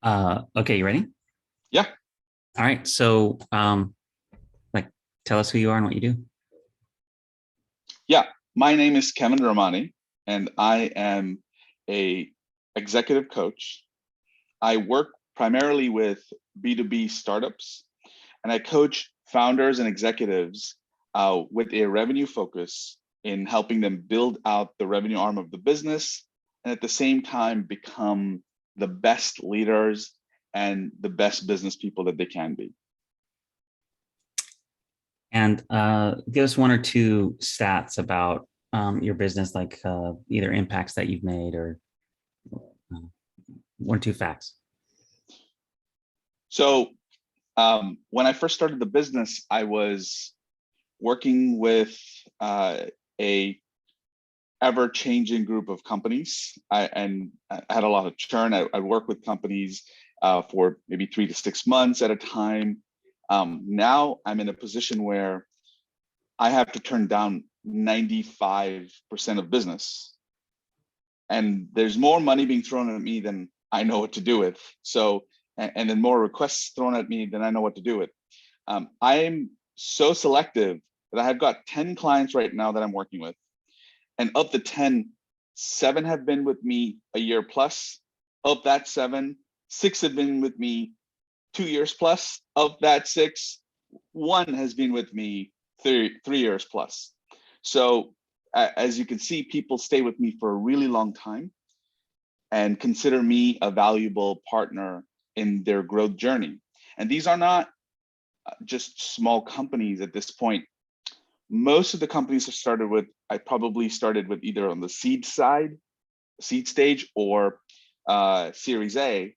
Okay, you ready? Yeah, All right. So, like, tell us who you are and what you do. yeah. My name is Kevin Ramani, and I am a executive coach. I work primarily with B2B startups, and I coach founders and executives with a revenue focus in helping them build out the revenue arm of the business, and at the same time become the best leaders and the best business people that they can be. And give us one or two stats about your business, like either impacts that you've made or uh, one or two facts. So when I first started the business, I was working with a ever-changing group of companies. I had a lot of churn. I worked with companies for maybe 3 to 6 months at a time. Now I'm in a position where I have to turn down 95% of business, and there's more money being thrown at me than I know what to do with. So, and then more requests thrown at me than I know what to do with. I'm so selective that I've got 10 clients right now that I'm working with. And of the 10, 7 have been with me a year plus. Of that 7, 6 have been with me 2 years plus. Of that 6, 1 has been with me 3 years plus. So as you can see, people stay with me for a really long time and consider me a valuable partner in their growth journey. And these are not just small companies at this point. Most of the companies I probably started with either on the seed stage, or Series A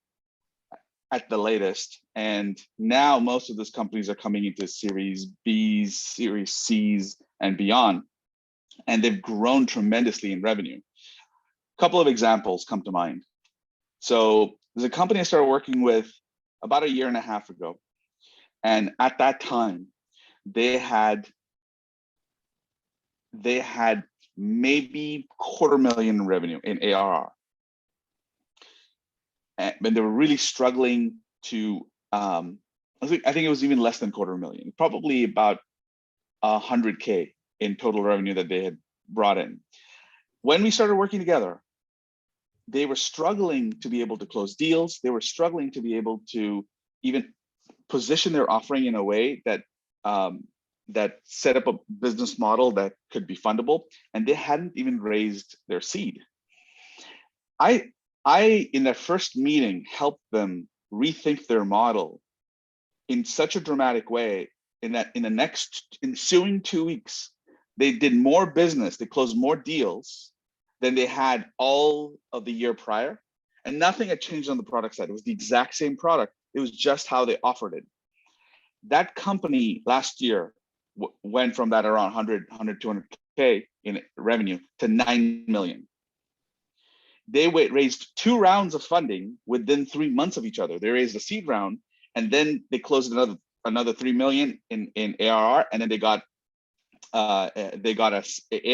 at the latest. And now most of those companies are coming into Series Bs, Series Cs, and beyond. And they've grown tremendously in revenue. A couple of examples come to mind. So there's a company I started working with about a year and a half ago. And at that time, they had maybe 250,000 in revenue in ARR. And they were really struggling to, I think it was even less than 250,000, probably about 100K in total revenue that they had brought in. When we started working together, they were struggling to be able to close deals. They were struggling to be able to even position their offering in a way that that set up a business model that could be fundable, and they hadn't even raised their seed. I in their first meeting helped them rethink their model in such a dramatic way, in that in the next ensuing 2 weeks, they did more business, they closed more deals than they had all of the year prior. And nothing had changed on the product side. It was the exact same product. It was just how they offered it. That company last year went from that around 200K in revenue to 9 million. They raised 2 rounds of funding within 3 months of each other. They raised a seed round, and then they closed another 3 million in ARR, and then they got a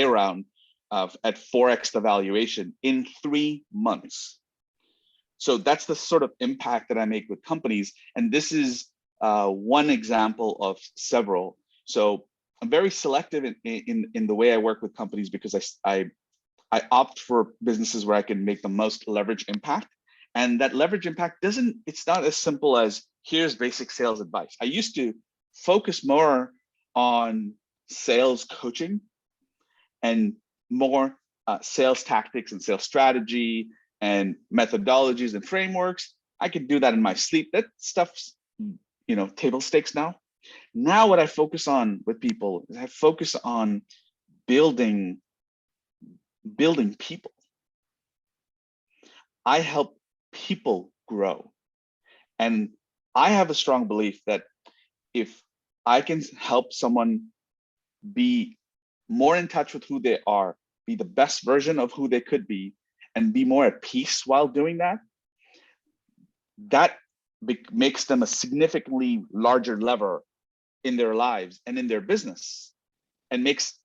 round at 4x the valuation in 3 months. So that's the sort of impact that I make with companies, and this is one example of several. So I'm very selective in the way I work with companies, because I opt for businesses where I can make the most leverage impact. And that leverage impact it's not as simple as here's basic sales advice. I used to focus more on sales coaching and more sales tactics and sales strategy and methodologies and frameworks. I could do that in my sleep. That stuff's, table stakes now. Now what I focus on with people is I focus on building people. I help people grow. And I have a strong belief that if I can help someone be more in touch with who they are, be the best version of who they could be, and be more at peace while doing that, that makes them a significantly larger lever in their lives and in their business, and makes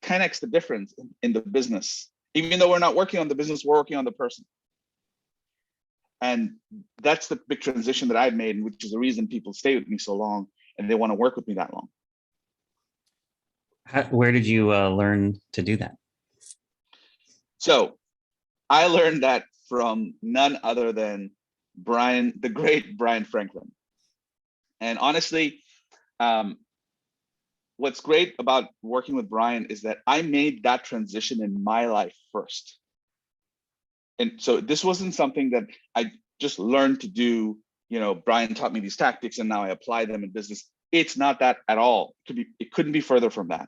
10x the difference in the business. Even though we're not working on the business, we're working on the person. And that's the big transition that I've made, which is the reason people stay with me so long and they want to work with me that long. Where did you learn to do that? So I learned that from none other than Bryan, the great Bryan Franklin. And honestly, what's great about working with Bryan is that I made that transition in my life first. And so this wasn't something that I just learned to do. Bryan taught me these tactics and now I apply them in business. It's not that at all. It couldn't be further from that.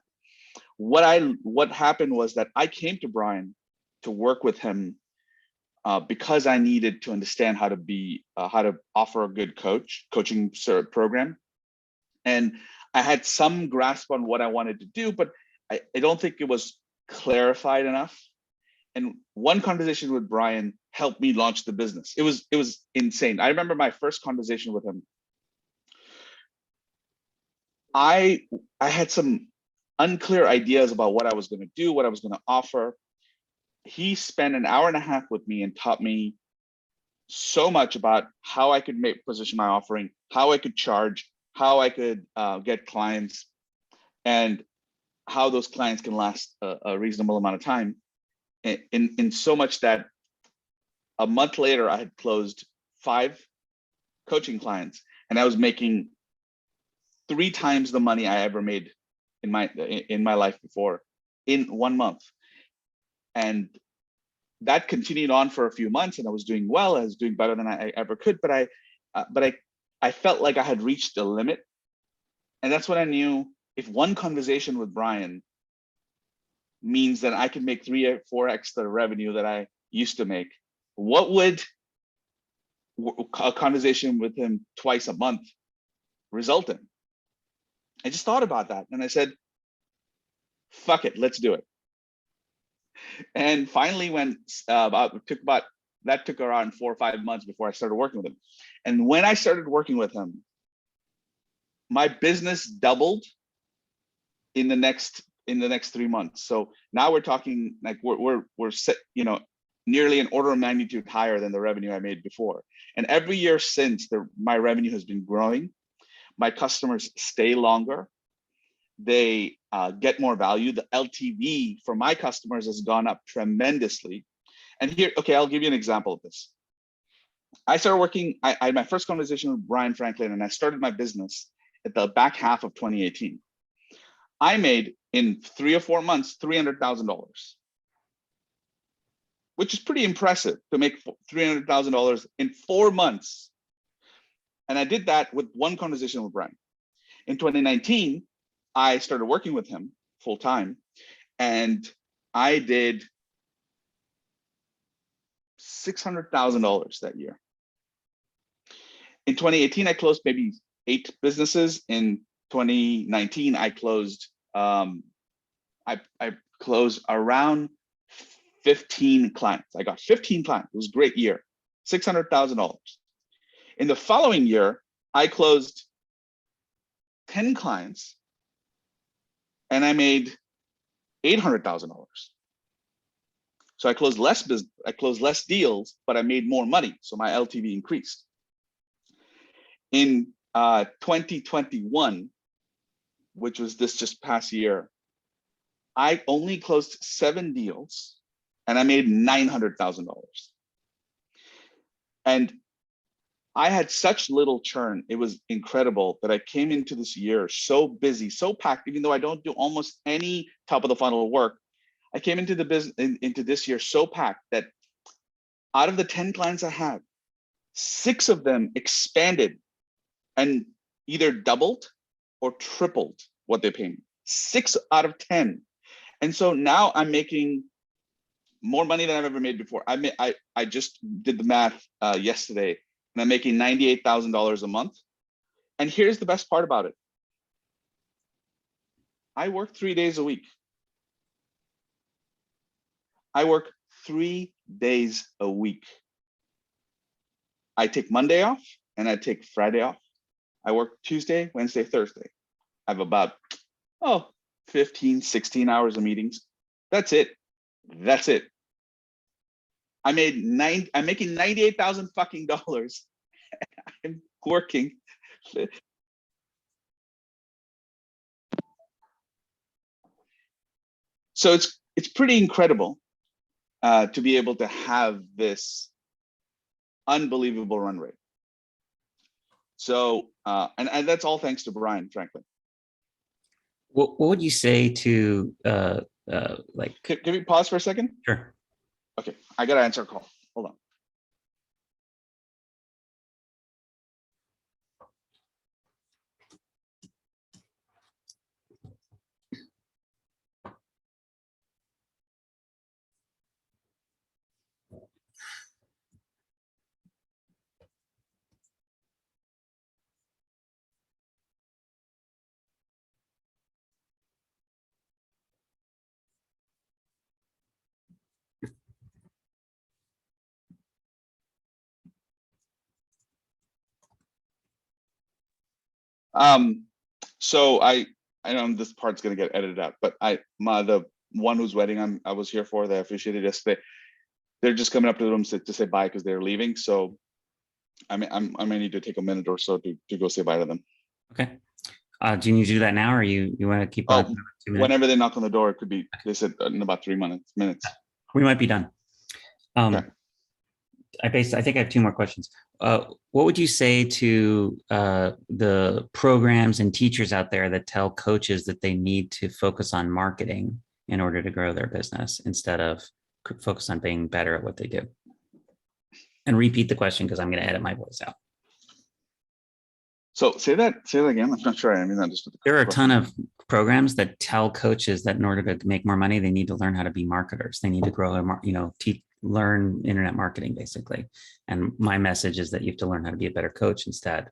What happened was that I came to Bryan to work with him because I needed to understand how to offer a good coaching program. And I had some grasp on what I wanted to do, but I don't think it was clarified enough. And one conversation with Bryan helped me launch the business. It was insane. I remember my first conversation with him. I had some unclear ideas about what I was going to do, what I was going to offer. He spent an hour and a half with me and taught me so much about how I could position my offering, how I could charge, how I could get clients, and how those clients can last a reasonable amount of time. In so much that a month later, I had closed 5 coaching clients, and I was making 3 times the money I ever made in my life before in 1 month. And that continued on for a few months, and I was doing well. I was doing better than I ever could, but I felt like I had reached a limit. And that's when I knew, if one conversation with Bryan means that I can make 3 or 4x the revenue that I used to make, what would a conversation with him twice a month result in? I just thought about that and I said, fuck it, let's do it. And finally, when that took around 4 or 5 months before I started working with him. And when I started working with him, my business doubled in the next 3 months. So now we're talking like we're set, nearly an order of magnitude higher than the revenue I made before. And every year since, my revenue has been growing. My customers stay longer. They get more value. The LTV for my customers has gone up tremendously. And here, okay, I'll give you an example of this. I started working, I had my first conversation with Bryan Franklin, and I started my business at the back half of 2018. I made, in 3 or 4 months, $300,000, which is pretty impressive to make $300,000 in 4 months. And I did that with one conversation with Bryan. In 2019, I started working with him full time, and I did $600,000 that year. In 2018, I closed maybe 8 businesses. In 2019, I closed I closed around 15 clients. I got 15 clients. It was a great year, $600,000. In the following year, I closed 10 clients and I made $800,000. So I closed less business, I closed less deals, but I made more money. So my LTV increased. In 2021, which was this just past year, I only closed 7 deals and I made $900,000. And I had such little churn. It was incredible that I came into this year so busy, so packed, even though I don't do almost any top of the funnel work. I came into the business into this year so packed that out of the 10 clients I had, 6 of them expanded and either doubled or tripled what they pay me. 6 out of 10. And so now I'm making more money than I've ever made before. I just did the math yesterday, and I'm making $98,000 a month. And here's the best part about it. I work 3 days a week. I work 3 days a week. I take Monday off and I take Friday off. I work Tuesday, Wednesday, Thursday. I have about 15, 16 hours of meetings. That's it. That's it. I'm making 98,000 fucking dollars. I'm working. So it's pretty incredible to be able to have this unbelievable run rate. So and that's all thanks to Bryan, frankly. What would you say to like? Can we pause for a second? Sure. Okay, I gotta answer a call. Hold on. So I know this part's gonna get edited out, but the one whose wedding I was here for, they officiated yesterday. They're just coming up to the room to say bye because they're leaving. So I may need to take a minute or so to go say bye to them. Okay. Do you need to do that now, or you want to keep on? Oh, 2 minutes? whenever they knock on the door, it could be. They said in about 3 minutes. We might be done. Okay. I think I have 2 more questions. What would you say to the programs and teachers out there that tell coaches that they need to focus on marketing in order to grow their business instead of focus on being better at what they do? And repeat the question because I'm going to edit my voice out. So say that again. I'm not sure I understood. There are a ton of programs that tell coaches that in order to make more money, they need to learn how to be marketers. They need to grow their, learn internet marketing basically. And my message is that you have to learn how to be a better coach instead.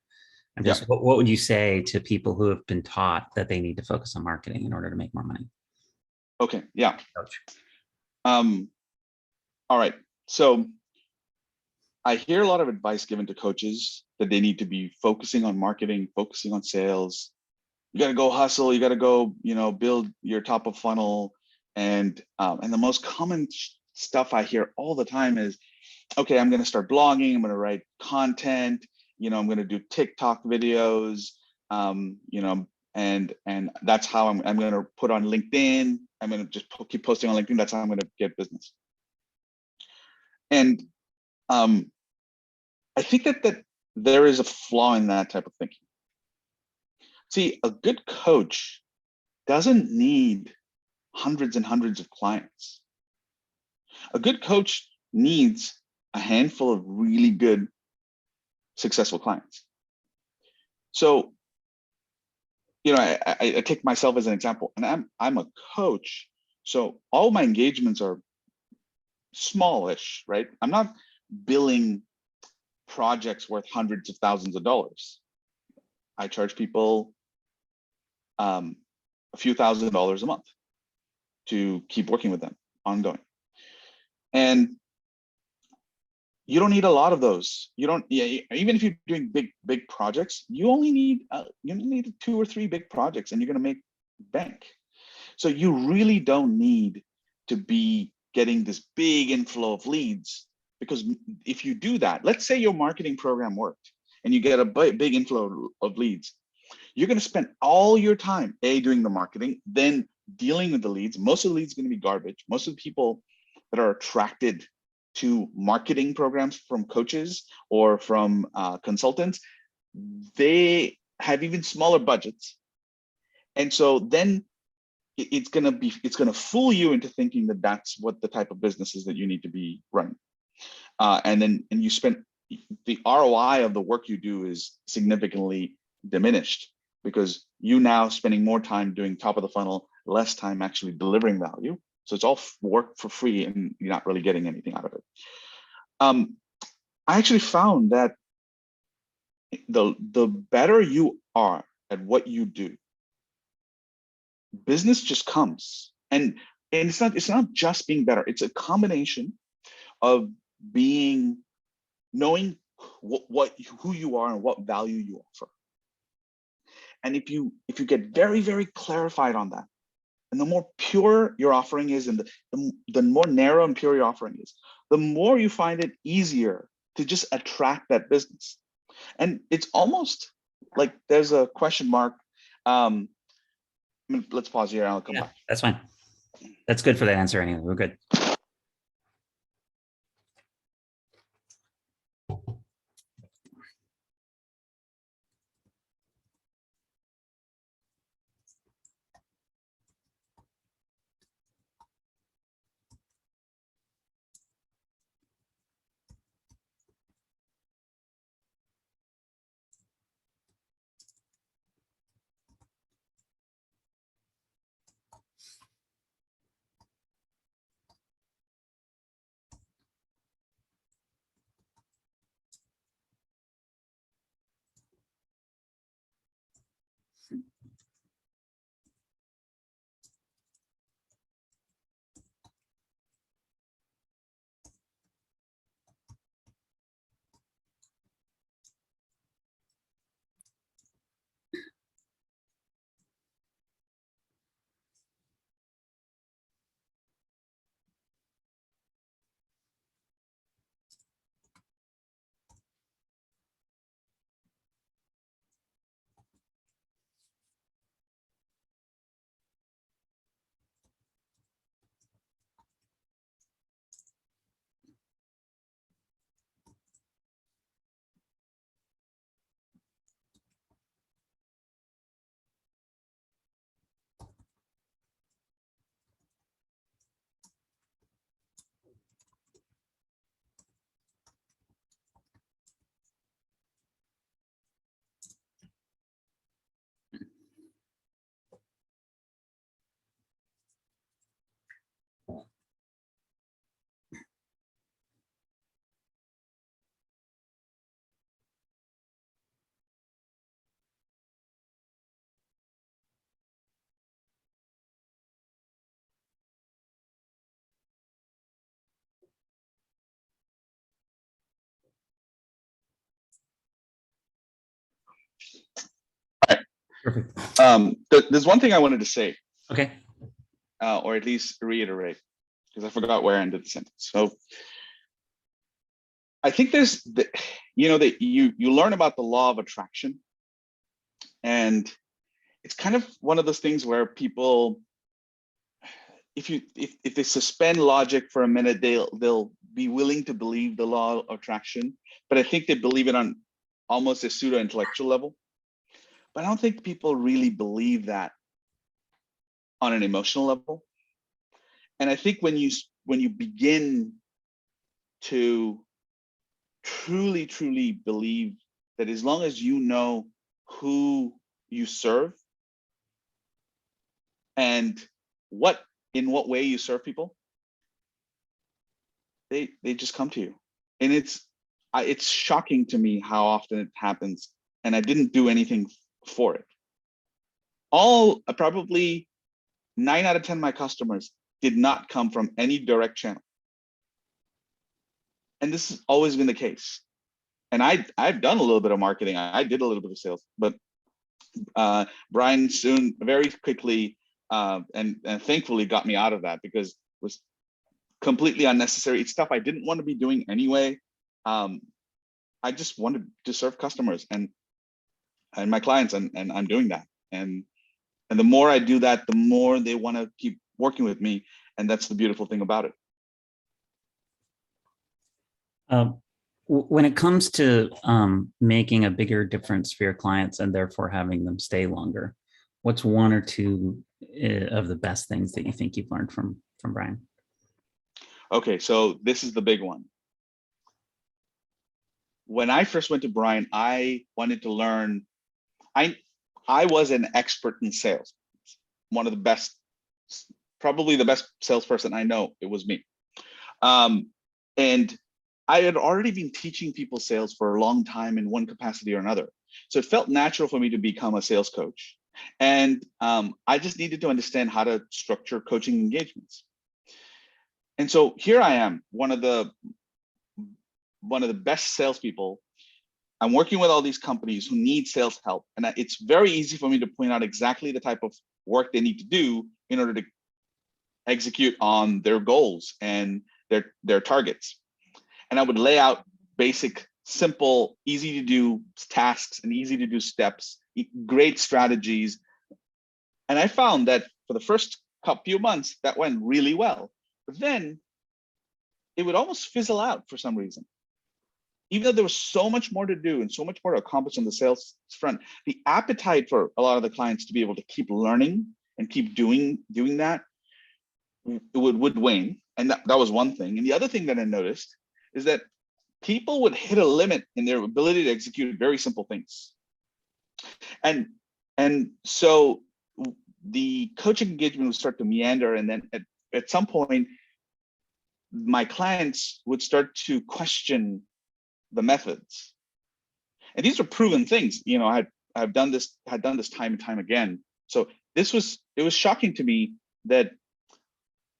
And just what would you say to people who have been taught that they need to focus on marketing in order to make more money? Okay. Yeah. Coach. All right. So I hear a lot of advice given to coaches that they need to be focusing on marketing, focusing on sales. You got to go hustle. You got to go, build your top of funnel. And the most common stuff I hear all the time is, okay, I'm going to start blogging. I'm going to write content. I'm going to do TikTok videos. And that's how I'm going to put on LinkedIn. I'm going to just keep posting on LinkedIn. That's how I'm going to get business. And I think that there is a flaw in that type of thinking. See, a good coach doesn't need hundreds and hundreds of clients. A good coach needs a handful of really good, successful clients. So, I take myself as an example, and I'm a coach. So all my engagements are smallish, right? I'm not billing projects worth hundreds of thousands of dollars. I charge people a few $1,000s a month to keep working with them ongoing. And you don't need a lot of those. You don't, even if you're doing big projects, you only need 2 or 3 big projects and you're going to make bank. So you really don't need to be getting this big inflow of leads, because if you do that, let's say your marketing program worked and you get a big inflow of leads, you're going to spend all your time doing the marketing, then dealing with the leads. Most of the leads are going to be garbage. Most of the people that are attracted to marketing programs from coaches or from consultants, they have even smaller budgets. And so then it's going to fool you into thinking that that's what the type of business is that you need to be running. And you spend the ROI of the work you do is significantly diminished because you now spending more time doing top of the funnel, less time actually delivering value. So it's all work for free and you're not really getting anything out of it. I actually found that the better you are at what you do, business just comes. And it's not just being better. It's a combination of knowing who you are and what value you offer. And if you get very, very clarified on that, and the more pure your offering is, and the more narrow and pure your offering is, the more you find it easier to just attract that business. And it's almost like there's a question mark. Let's pause here and I'll come back. That's fine. That's good for that answer anyway. We're good. Perfect. There's one thing I wanted to say. Okay. Or at least reiterate, because I forgot where I ended the sentence. So I think there's you learn about the law of attraction, and it's kind of one of those things where people, if they suspend logic for a minute, they'll be willing to believe the law of attraction, but I think they believe it on almost a pseudo intellectual level. But I don't think people really believe that on an emotional level. And I think when you begin to truly believe that, as long as you know who you serve and in what way you serve people, they just come to you. And it's shocking to me how often it happens, and I didn't do anything for it. Probably 9 out of 10 of my customers did not come from any direct channel. And this has always been the case. And I've done a little bit of marketing. I did a little bit of sales, but Bryan soon, very quickly, and thankfully got me out of that, because it was completely unnecessary. It's stuff I didn't want to be doing anyway. I just wanted to serve customers and my clients, and I'm doing that. And the more I do that, the more they want to keep working with me. And that's the beautiful thing about it. When it comes to making a bigger difference for your clients and therefore having them stay longer, what's one or two of the best things that you think you've learned from Bryan? Okay, so this is the big one. When I first went to Bryan, I wanted to learn. I was an expert in sales, one of the best, probably the best salesperson I know. It was me, and I had already been teaching people sales for a long time in one capacity or another. So it felt natural for me to become a sales coach. And I just needed to understand how to structure coaching engagements. And so here I am, one of the best salespeople. I'm working with all these companies who need sales help. And it's very easy for me to point out exactly the type of work they need to do in order to execute on their goals and their targets. And I would lay out basic, simple, easy to do tasks and easy to do steps, great strategies. And I found that for the first few months, that went really well. But then it would almost fizzle out for some reason. Even though there was so much more to do and so much more to accomplish on the sales front, the appetite for a lot of the clients to be able to keep learning and keep doing that would wane. And that was one thing. And the other thing that I noticed is that people would hit a limit in their ability to execute very simple things. And so the coaching engagement would start to meander. And then at some point, my clients would start to question the methods. And these are proven things. You know, I've done this, had done this time and time again. So it was shocking to me that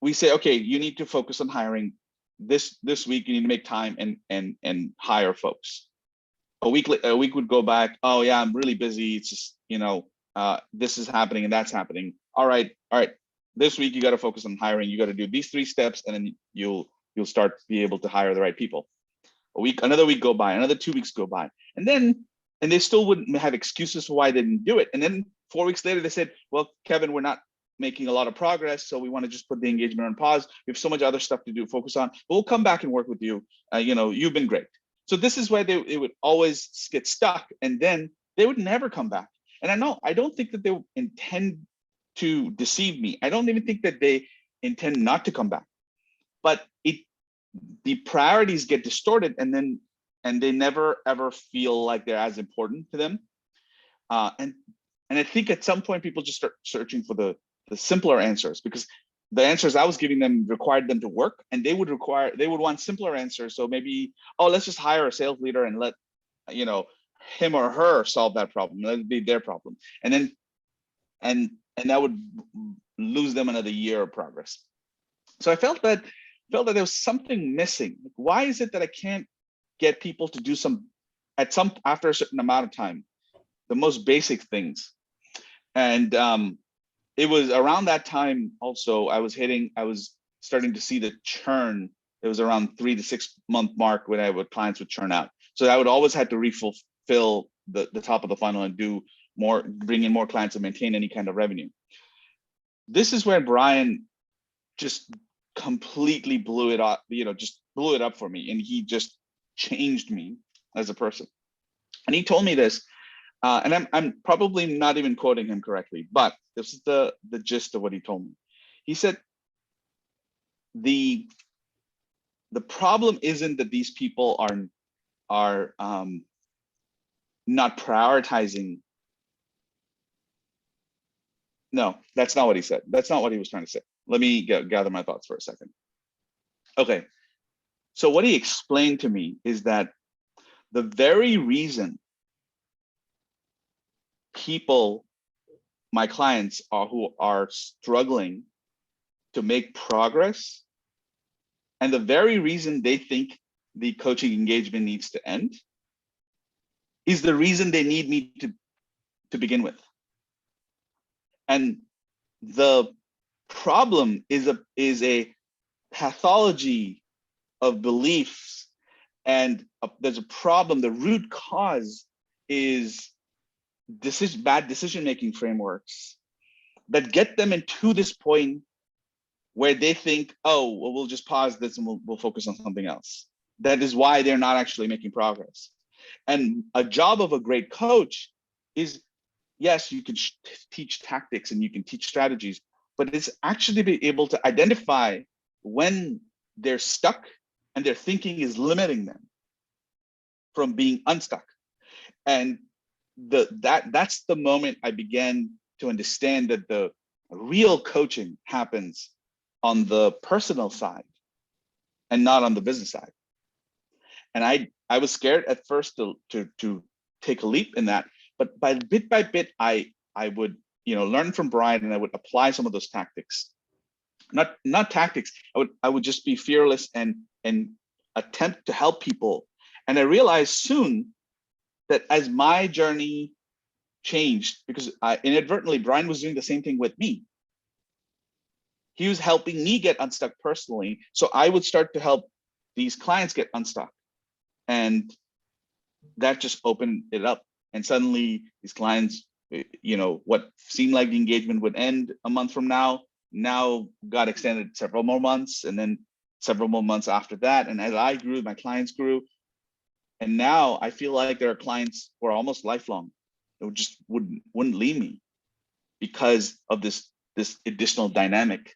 we say, okay, you need to focus on hiring this week. You need to make time and hire folks. A week would go back. Oh yeah, I'm really busy. It's just, you know, this is happening and that's happening. All right. This week you got to focus on hiring. You got to do these 3 steps, and then you'll start to be able to hire the right people. Another week go by, another 2 weeks go by, and they still wouldn't have excuses for why they didn't do it. And then 4 weeks later, they said, well, Kevin, we're not making a lot of progress, so we want to just put the engagement on pause. We have so much other stuff to do, focus on, but we'll come back and work with you. You know, you've been great. So this is why it would always get stuck, and then they would never come back. And I don't think that they intend to deceive me. I don't even think that they intend not to come back, but the priorities get distorted, and they never ever feel like they're as important to them. And I think at some point people just start searching for the simpler answers, because the answers I was giving them required them to work, and they would want simpler answers. So maybe, oh, let's just hire a sales leader and let, you know, him or her solve that problem. That'd be their problem. And then, and that would lose them another year of progress. So I felt that there was something missing. Like, why is it that I can't get people to do after a certain amount of time, the most basic things? And it was around that time also I was starting to see the churn. It was around 3 to 6 month mark when clients would churn out. So I would always have to refill the top of the funnel and do more, bring in more clients and maintain any kind of revenue. This is where Bryan just completely blew it up, just blew it up for me. And he just changed me as a person. And he told me this, and I'm probably not even quoting him correctly, but this is the gist of what he told me. He said, the problem isn't that these people are not prioritizing. No, that's not what he said. That's not what he was trying to say. Let me gather my thoughts for a second. Okay, so what he explained to me is that the very reason my clients who are struggling to make progress, and the very reason they think the coaching engagement needs to end, is the reason they need me to begin with. And the problem is a pathology of beliefs, and there's a problem. The root cause is bad decision-making frameworks that get them into this point where they think, oh, well, we'll just pause this and we'll focus on something else. That is why they're not actually making progress. And a job of a great coach is, yes, you can teach tactics and you can teach strategies, but it's actually be able to identify when they're stuck and their thinking is limiting them from being unstuck. And that's the moment I began to understand that the real coaching happens on the personal side and not on the business side. And I was scared at first to take a leap in that, but bit by bit, I would learn from Bryan, and I would apply some of those tactics. Not tactics. I would just be fearless and attempt to help people. And I realized soon that as my journey changed, because inadvertently Bryan was doing the same thing with me. He was helping me get unstuck personally. So I would start to help these clients get unstuck. And that just opened it up. And suddenly these clients, what seemed like the engagement would end a month from now got extended several more months, and then several more months after that. And as I grew, my clients grew. And now I feel like there are clients who are almost lifelong, who just wouldn't leave me because of this additional dynamic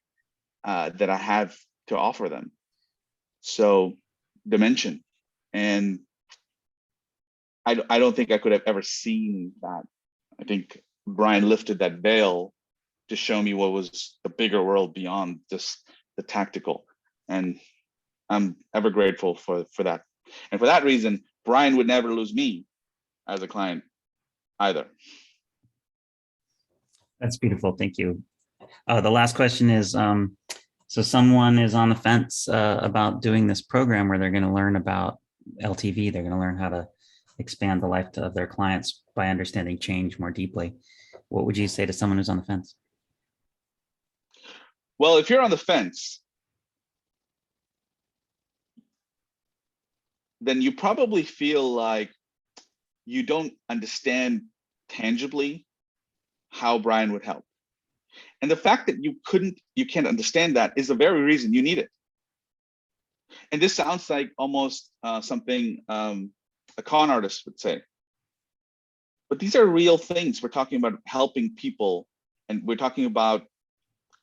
that I have to offer them. So dimension. And I don't think I could have ever seen that. I think Bryan lifted that veil to show me what was the bigger world beyond just the tactical. And I'm ever grateful for that. And for that reason, Bryan would never lose me as a client either. That's beautiful. Thank you. The last question is, so someone is on the fence about doing this program where they're going to learn about LTV. They're going to learn how to expand the life of their clients by understanding change more deeply. What would you say to someone who's on the fence? Well, if you're on the fence, then you probably feel like you don't understand tangibly how Bryan would help. And the fact that you can't understand that is the very reason you need it. And this sounds like almost something a con artist would say. But these are real things. We're talking about helping people, and we're talking about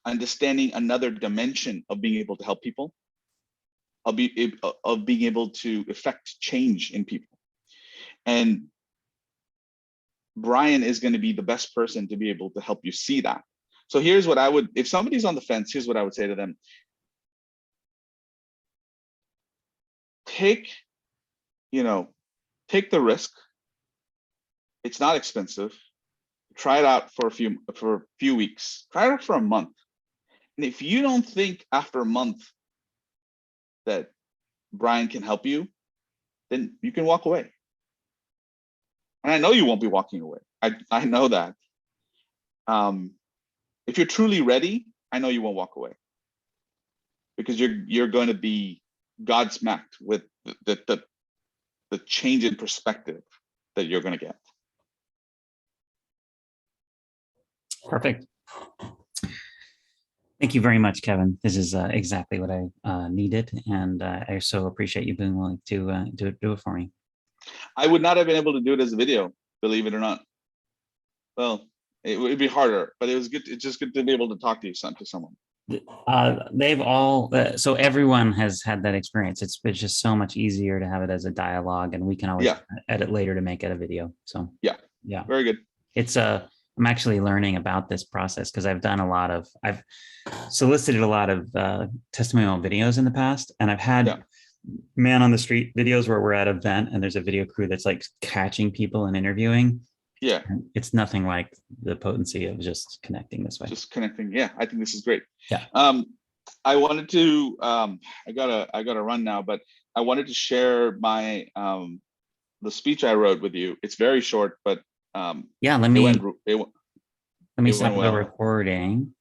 understanding another dimension of being able to help people, of being able to effect change in people. And Bryan is going to be the best person to be able to help you see that. So here's what I would, if somebody's on the fence, here's what I would say to them. Take the risk. It's not expensive. Try it out for a few weeks. Try it out for a month. And if you don't think after a month that Bryan can help you, then you can walk away. And I know you won't be walking away. I know that. If you're truly ready, I know you won't walk away, because you're going to be godsmacked with the change in perspective that you're going to get. Perfect. Thank you very much, Kevin. This is exactly what I needed, and I so appreciate you being willing to do it for me. I would not have been able to do it as a video, believe it or not. Well, it would be harder, but it was good. It's just good to be able to talk to someone. They've all so everyone has had that experience. It's just so much easier to have it as a dialogue, and we can always edit later to make it a video. So yeah, very good. It's I'm actually learning about this process because I've solicited a lot of testimonial videos in the past, and I've had man on the street videos where we're at an event and there's a video crew that's like catching people and interviewing. Yeah, and it's nothing like the potency of just connecting this way. Just connecting. Yeah, I think this is great. Yeah. I wanted to. I gotta run now, but I wanted to share my the speech I wrote with you. It's very short, but yeah. Let me stop the well. recording.